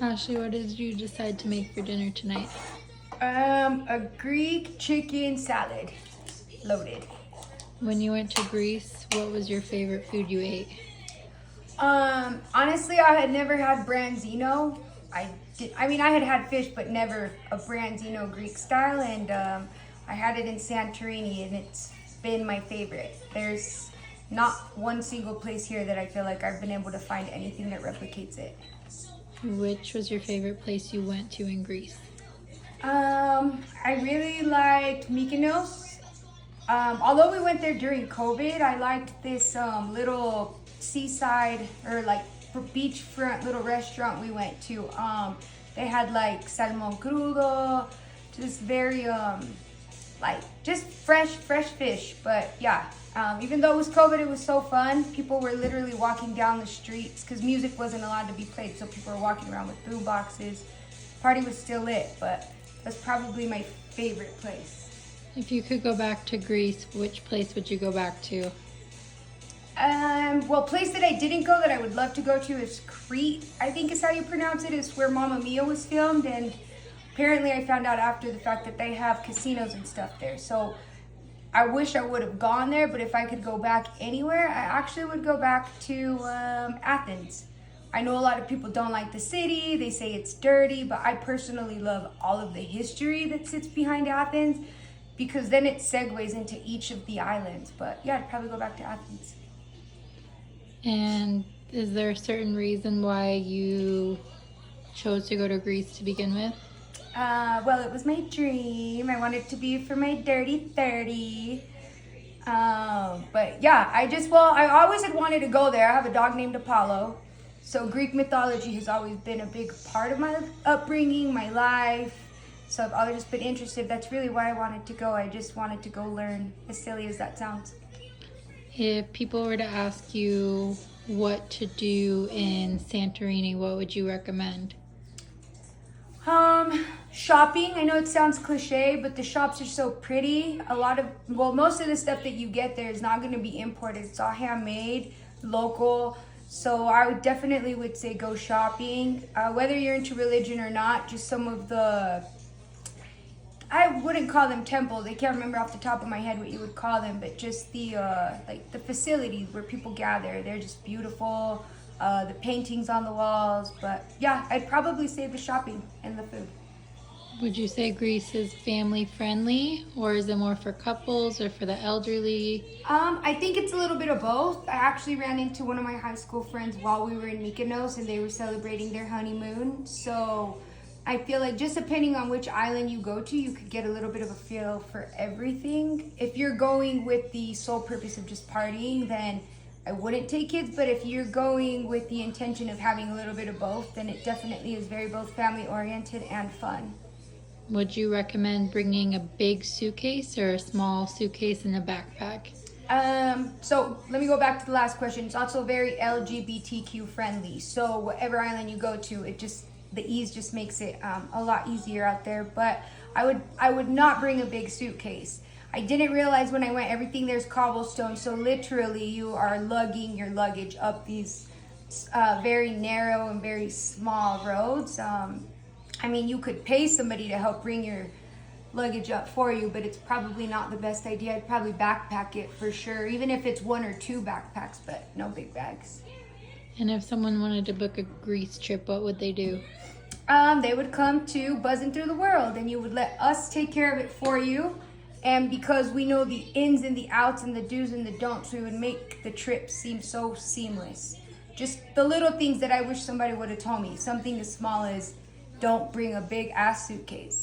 Ashley, what did you decide to make for dinner tonight? A Greek chicken salad, loaded. When you went to Greece, what was your favorite food you ate? Honestly, I had never had branzino. I had had fish, but never a branzino Greek style, and I had it in Santorini, and it's been my favorite. There's not one single place here that I feel like I've been able to find anything that replicates it. Which was your favorite place you went to in Greece? I really liked Mykonos. Although we went there during COVID, I liked this little seaside or like beachfront little restaurant we went to. They had like salmon crudo, just very like just fresh fish. But yeah, even though it was COVID, it was so fun. People were literally walking down the streets because music wasn't allowed to be played, so people were walking around with boom boxes. Party was still lit, but that's probably my favorite place. If you could go back to Greece, which place would you go back to? Well, place that I didn't go that I would love to go to is Crete, I think is how you pronounce it. It's where Mamma Mia was filmed, and apparently I found out after the fact that they have casinos and stuff there. So I wish I would have gone there, but if I could go back anywhere, I actually would go back to Athens. I know a lot of people don't like the city, they say it's dirty, but I personally love all of the history that sits behind Athens because then it segues into each of the islands. But yeah, I'd probably go back to Athens. And is there a certain reason why you chose to go to Greece to begin with? Well, it was my dream. I wanted to be for my dirty 30. But yeah, I always had wanted to go there. I have a dog named Apollo. So Greek mythology has always been a big part of my upbringing, my life. So I've always just been interested. That's really why I wanted to go. I just wanted to go learn, as silly as that sounds. If people were to ask you what to do in Santorini, what would you recommend? Shopping. I know it sounds cliche, but the shops are so pretty. Most of the stuff that you get there is not going to be imported. It's all handmade, local. So I would say go shopping. Whether you're into religion or not, just some of I wouldn't call them temples. I can't remember off the top of my head what you would call them, but just the the facilities where people gather. They're just beautiful. The paintings on the walls. But yeah, I'd probably say the shopping and the food. Would you say Greece is family friendly, or is it more for couples or for the elderly? I think it's a little bit of both. I actually ran into one of my high school friends while we were in Mykonos and they were celebrating their honeymoon. So I feel like just depending on which island you go to, you could get a little bit of a feel for everything. If you're going with the sole purpose of just partying, then I wouldn't take kids. But if you're going with the intention of having a little bit of both, then it definitely is very both family oriented and fun. Would you recommend bringing a big suitcase or a small suitcase and a backpack? So let me go back to the last question. It's also very LGBTQ friendly. So whatever island you go to, the ease just makes it a lot easier out there. But I would not bring a big suitcase. I didn't realize when I went, everything there's cobblestone. So literally you are lugging your luggage up these very narrow and very small roads. You could pay somebody to help bring your luggage up for you, but it's probably not the best idea. I'd probably backpack it for sure, even if it's one or two backpacks, but no big bags. And if someone wanted to book a Greece trip, what would they do? They would come to Buzzing Through the World, and you would let us take care of it for you. And because we know the ins and the outs and the do's and the don'ts, we would make the trip seem so seamless. Just the little things that I wish somebody would have told me. Something as small as don't bring a big ass suitcase.